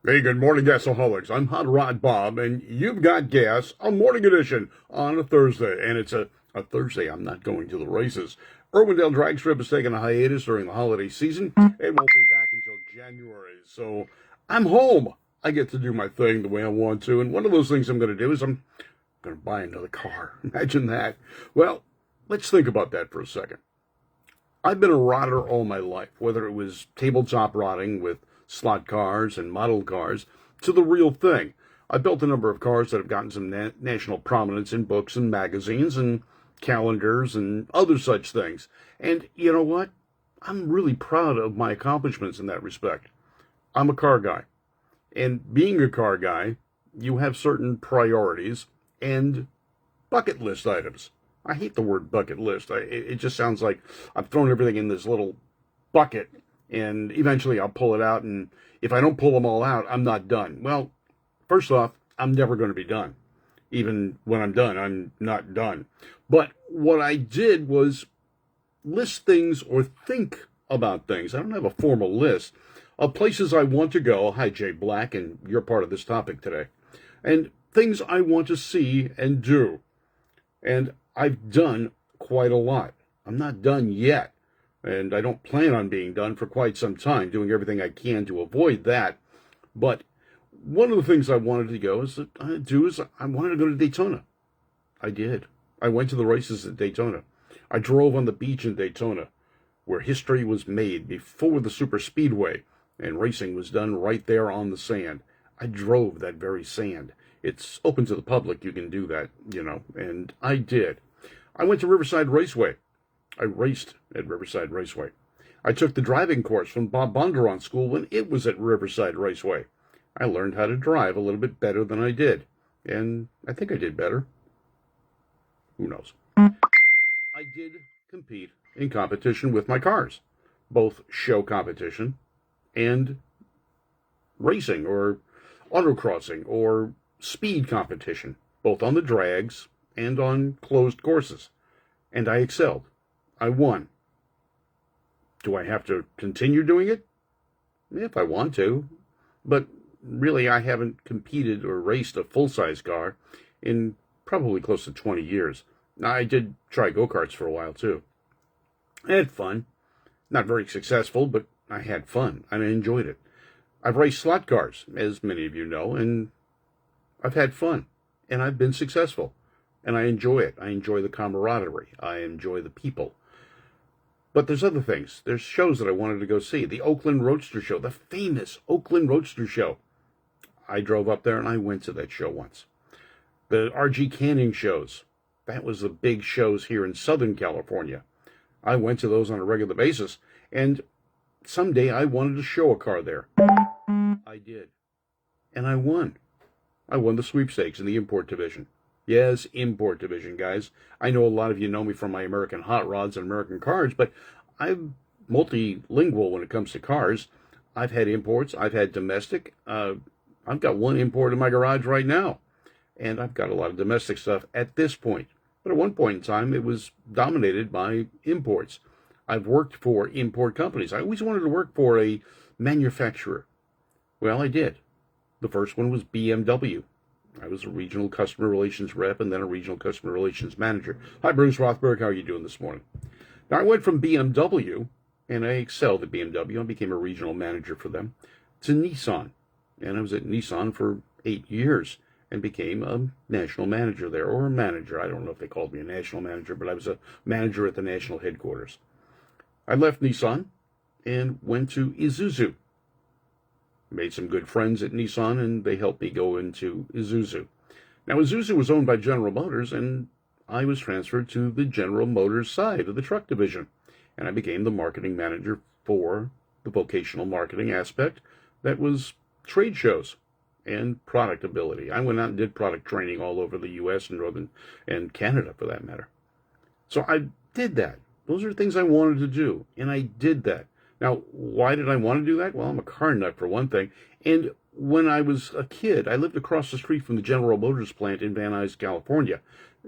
Hey, good morning, Gasaholics. I'm Hot Rod Bob, and you've got gas, a morning edition on a Thursday. And it's a Thursday. I'm not going to the races. Irwindale Drag Strip is taking a hiatus during the holiday season. It won't be back until January. So I'm home. I get to do my thing the way I want to. And one of those things I'm going to do is I'm going to buy another car. Imagine that. Well, let's think about that for a second. I've been a rodder all my life, whether it was tabletop rodding with slot cars and model cars to the real thing. I built a number of cars that have gotten some national prominence in books and magazines and calendars and other such things. And you know what? I'm really proud of my accomplishments in that respect. I'm a car guy. And being a car guy, you have certain priorities and bucket list items. I hate the word bucket list. It just sounds like I've thrown everything in this little bucket and eventually I'll pull it out. And if I don't pull them all out, I'm not done. Well, first off, I'm never going to be done. Even when I'm done, I'm not done. But what I did was list things or think about things. I don't have a formal list of places I want to go. Hi, Jay Black, and you're part of this topic today. And things I want to see and do. And I've done quite a lot. I'm not done yet, and I don't plan on being done for quite some time, doing everything I can to avoid that. But one of the things I wanted to go is I wanted to go to Daytona. I did. I went to the races at Daytona. I drove on the beach in Daytona, where history was made before the super speedway, and racing was done right there on the sand. I drove that very sand. It's open to the public. You can do that, and I did. I went to Riverside Raceway. I raced at Riverside Raceway. I took the driving course from Bob Bondurant School when it was at Riverside Raceway. I learned how to drive a little bit better than I did, and I think I did better. Who knows? I did compete in competition with my cars, both show competition and racing or autocrossing or speed competition, both on the drags and on closed courses. And I excelled. I won. Do I have to continue doing it? If I want to. But really, I haven't competed or raced a full-size car in probably close to 20 years. I did try go-karts for a while, too. I had fun. Not very successful, but I had fun, and I enjoyed it. I've raced slot cars, as many of you know, and I've had fun, and I've been successful, and I enjoy it. I enjoy the camaraderie. I enjoy the people. But there's other things. There's shows that I wanted to go see. The Oakland Roadster Show, the famous Oakland Roadster Show. I drove up there and I went to that show once. The RG Canning shows. That was the big shows here in Southern California. I went to those on a regular basis, and someday I wanted to show a car there. I did. And I won. I won the sweepstakes in the import division. Yes, import division, guys. I know a lot of you know me from my American hot rods and American cars, but I'm multilingual when it comes to cars. I've had imports. I've had domestic. I've got one import in my garage right now, and I've got a lot of domestic stuff at this point. But at one point in time, it was dominated by imports. I've worked for import companies. I always wanted to work for a manufacturer. Well, I did. The first one was BMW. I was a regional customer relations rep and then a regional customer relations manager. Hi, Bruce Rothberg. How are you doing this morning? Now, I went from BMW, and I excelled at BMW. I became a regional manager for them, to Nissan. And I was at Nissan for 8 years and became a national manager there, or a manager. I don't know if they called me a national manager, but I was a manager at the national headquarters. I left Nissan and went to Isuzu. Made some good friends at Nissan, and they helped me go into Isuzu. Now, Isuzu was owned by General Motors, and I was transferred to the General Motors side of the truck division, and I became the marketing manager for the vocational marketing aspect that was trade shows and product ability. I went out and did product training all over the U.S. and Northern and Canada, for that matter. So I did that. Those are things I wanted to do, and I did that. Now, why did I want to do that? Well, I'm a car nut, for one thing. And when I was a kid, I lived across the street from the General Motors plant in Van Nuys, California.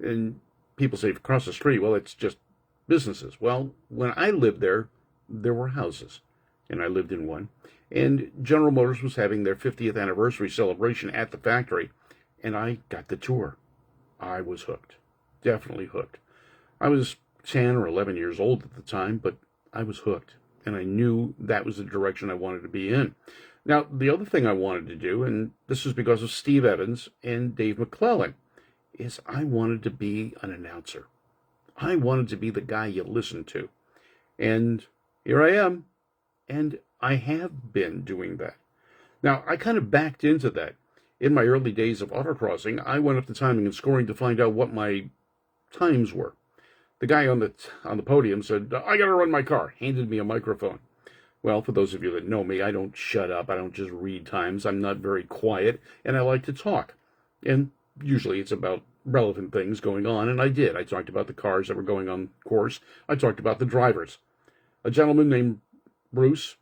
And people say, across the street, well, it's just businesses. Well, when I lived there, there were houses. and I lived in one. And General Motors was having their 50th anniversary celebration at the factory, and I got the tour. I was hooked. Definitely hooked. I was 10 or 11 years old at the time, but I was hooked, and I knew that was the direction I wanted to be in. Now, the other thing I wanted to do, and this is because of Steve Evans and Dave McClellan, is I wanted to be an announcer. I wanted to be the guy you listen to. And here I am, and I have been doing that. Now, I kind of backed into that. In my early days of autocrossing, I went up to timing and scoring to find out what my times were. The guy on the podium said, "I got to run my car," handed me a microphone. Well, for those of you that know me, I don't shut up. I don't just read times. I'm not very quiet, and I like to talk. And usually it's about relevant things going on, and I did. I talked about the cars that were going on course. I talked about the drivers. A gentleman named Bruce,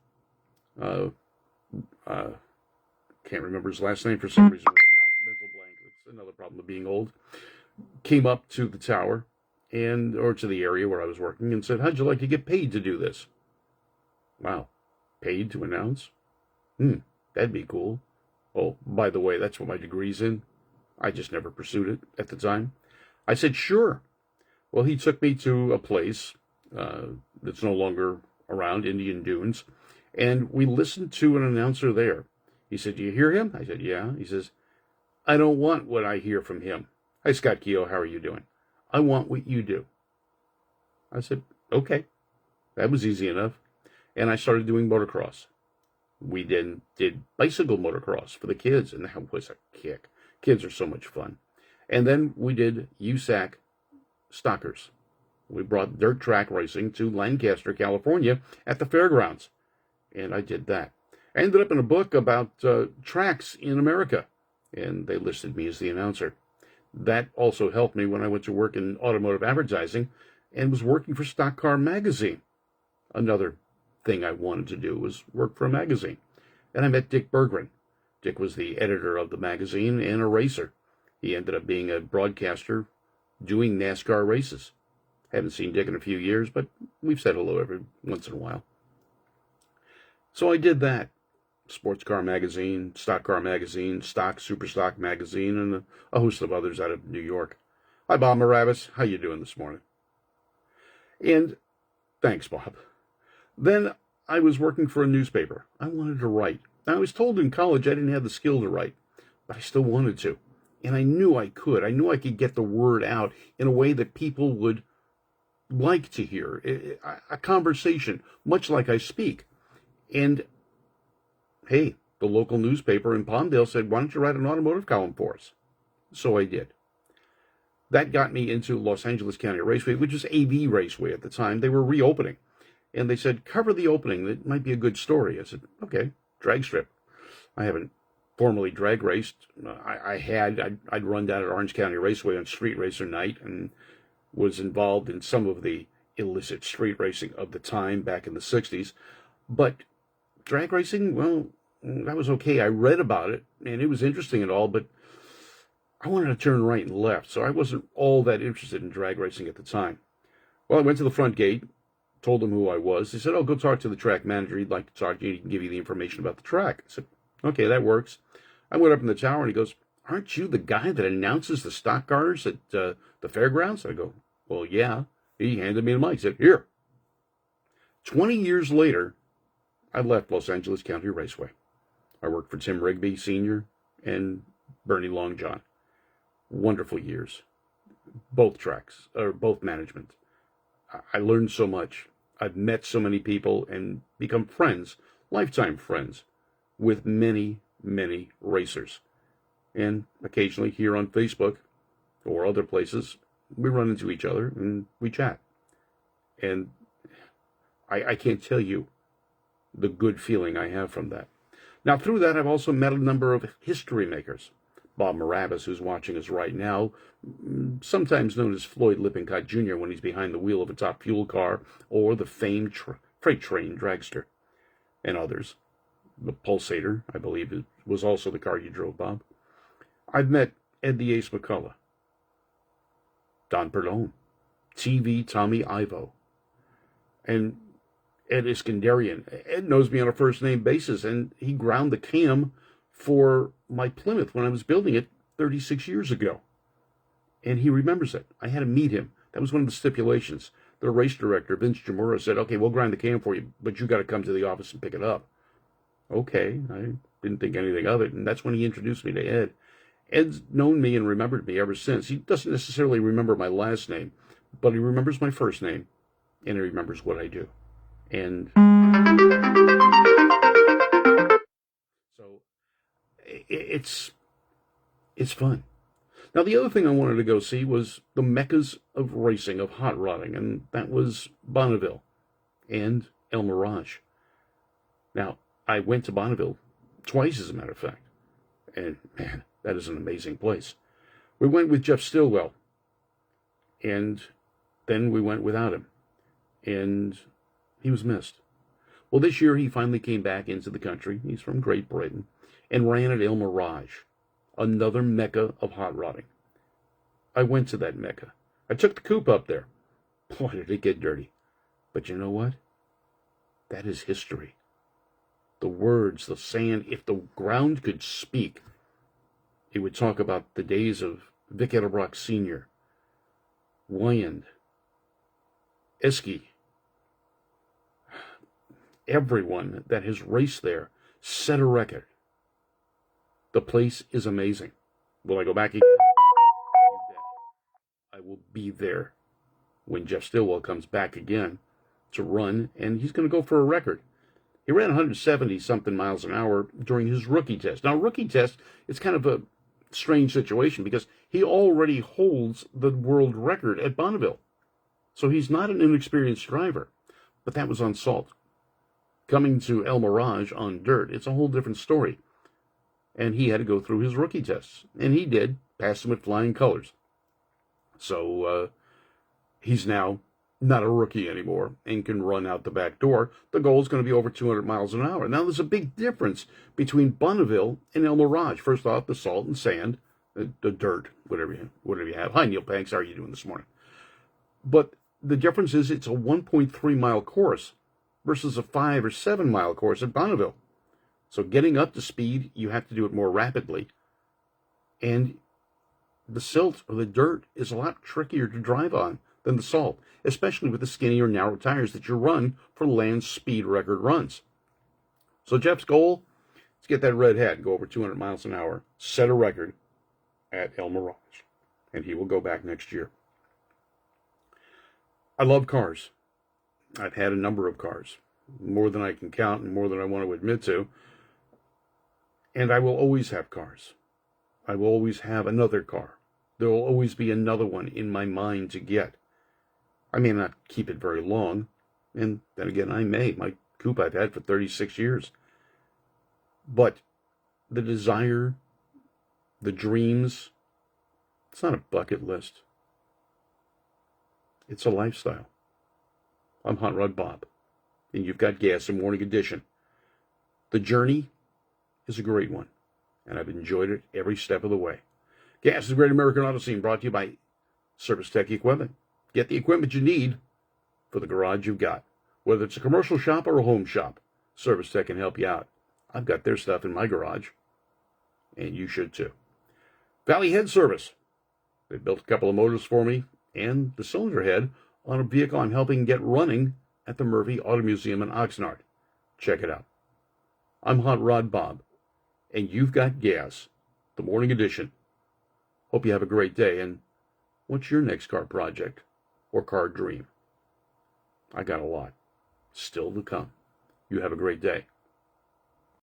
can't remember his last name for some reason right now, mental blank, it's another problem of being old, came up to the tower, or to the area where I was working, and said, "How'd you like to get paid to do this?" Wow, paid to announce? That'd be cool. Oh, by the way, that's what my degree's in. I just never pursued it at the time. I said, sure. Well, he took me to a place that's no longer around, Indian Dunes, and we listened to an announcer there. He said, "Do you hear him?" I said, "Yeah." He says, "I don't want what I hear from him." "Hi, Scott Keogh, how are you doing?" "I want what you do." I said, okay. That was easy enough. And I started doing motocross. We then did bicycle motocross for the kids, and that was a kick. Kids are so much fun. And then we did USAC stockers. We brought dirt track racing to Lancaster, California at the fairgrounds. And I did that. I ended up in a book about tracks in America, and they listed me as the announcer. That also helped me when I went to work in automotive advertising and was working for Stock Car Magazine. Another thing I wanted to do was work for a magazine. And I met Dick Berggren. Dick was the editor of the magazine and a racer. He ended up being a broadcaster doing NASCAR races. Haven't seen Dick in a few years, but we've said hello every once in a while. So I did that. Sports Car Magazine, Stock Car Magazine, Stock, Super Stock Magazine, and a host of others out of New York. Hi, Bob Barabbas. How you doing this morning? And thanks, Bob. Then I was working for a newspaper. I wanted to write. I was told in college I didn't have the skill to write, but I still wanted to. And I knew I could. I knew I could get the word out in a way that people would like to hear. A conversation, much like I speak. And hey, the local newspaper in Palmdale said, "Why don't you write an automotive column for us?" So I did. That got me into Los Angeles County Raceway, which was AV Raceway at the time. They were reopening. And they said, "Cover the opening. That might be a good story." I said, okay, drag strip. I haven't formally drag raced. I'd run down at Orange County Raceway on street racer night and was involved in some of the illicit street racing of the time back in the 60s. But drag racing, well, that was okay. I read about it, and it was interesting and all, but I wanted to turn right and left, so I wasn't all that interested in drag racing at the time. Well, I went to the front gate, told them who I was. They said, "Oh, go talk to the track manager. He'd like to talk to you. He can give you the information about the track." I said, okay, that works. I went up in the tower, and he goes, "Aren't you the guy that announces the stock cars at the fairgrounds?" I go, "Well, yeah." He handed me the mic. He said, "Here." 20 years later, I left Los Angeles County Raceway. I worked for Tim Rigby Sr. and Bernie Longjohn. Wonderful years. Both tracks, or both management. I learned so much. I've met so many people and become friends, lifetime friends, with many, many racers. And occasionally here on Facebook or other places, we run into each other and we chat. And I can't tell you the good feeling I have from that. Now, through that, I've also met a number of history makers. Bob Barabbas, who's watching us right now, sometimes known as Floyd Lippincott Jr. when he's behind the wheel of a Top Fuel car, or the famed freight train dragster, and others. The Pulsator, I believe, was also the car you drove, Bob. I've met Ed the Ace McCullough, Don Perdone, TV Tommy Ivo, and Ed Iskandarian. Ed knows me on a first-name basis, and he ground the cam for my Plymouth when I was building it 36 years ago. And he remembers it. I had to meet him. That was one of the stipulations. The race director, Vince Jamura, said, okay, we'll grind the cam for you, but you got to come to the office and pick it up. Okay, I didn't think anything of it, and that's when he introduced me to Ed. Ed's known me and remembered me ever since. He doesn't necessarily remember my last name, but he remembers my first name, and he remembers what I do. And so it's fun. Now, the other thing I wanted to go see was the meccas of racing, of hot rodding, and that was Bonneville and El Mirage. Now, I went to Bonneville twice, as a matter of fact, and man, that is an amazing place. We went with Jeff Stillwell, and then we went without him, and he was missed. Well, this year he finally came back into the country. He's from Great Britain, and ran at El Mirage, another mecca of hot rodding. I went to that mecca. I took the coupe up there. Boy, did it get dirty. But you know what? That is history. The words, the sand, if the ground could speak, it would talk about the days of Vic Edelbrock Sr., Wyand, Eski, everyone that has raced there set a record. The place is amazing. Will I go back again? You bet. I will be there when Jeff Stillwell comes back again to run, and he's going to go for a record. He ran 170-something miles an hour during his rookie test. Now, rookie test, it's kind of a strange situation because he already holds the world record at Bonneville. So he's not an inexperienced driver, but that was on salt. Coming to El Mirage on dirt, it's a whole different story. And he had to go through his rookie tests. And he did, passed them with flying colors. So he's now not a rookie anymore and can run out the back door. The goal is going to be over 200 miles an hour. Now, there's a big difference between Bonneville and El Mirage. First off, the salt and sand, the dirt, whatever you have. Hi, Neil Panks. How are you doing this morning? But the difference is it's a 1.3-mile course versus a 5 or 7 mile course at Bonneville. So getting up to speed, you have to do it more rapidly. And the silt or the dirt is a lot trickier to drive on than the salt, especially with the skinny or narrow tires that you run for land speed record runs. So Jeff's goal is to get that red hat and go over 200 miles an hour, set a record at El Mirage, and he will go back next year. I love cars. I've had a number of cars, more than I can count and more than I want to admit to. And I will always have cars. I will always have another car. There will always be another one in my mind to get. I may not keep it very long, and then again, I may. My coupe I've had for 36 years. But the desire, the dreams, it's not a bucket list. It's a lifestyle. I'm Hot Rod Bob, and you've got Gas in Morning Edition. The journey is a great one, and I've enjoyed it every step of the way. GAAS-Great American Auto Scene brought to you by Service Tech Equipment. Get the equipment you need for the garage you've got. Whether it's a commercial shop or a home shop, Service Tech can help you out. I've got their stuff in my garage, and you should too. Valley Head Service. They built a couple of motors for me and the cylinder head on a vehicle I'm helping get running at the Murphy Auto Museum in Oxnard. Check it out. I'm Hot Rod Bob, and you've got gas, the morning edition. Hope you have a great day, and what's your next car project or car dream? I got a lot still to come. You have a great day.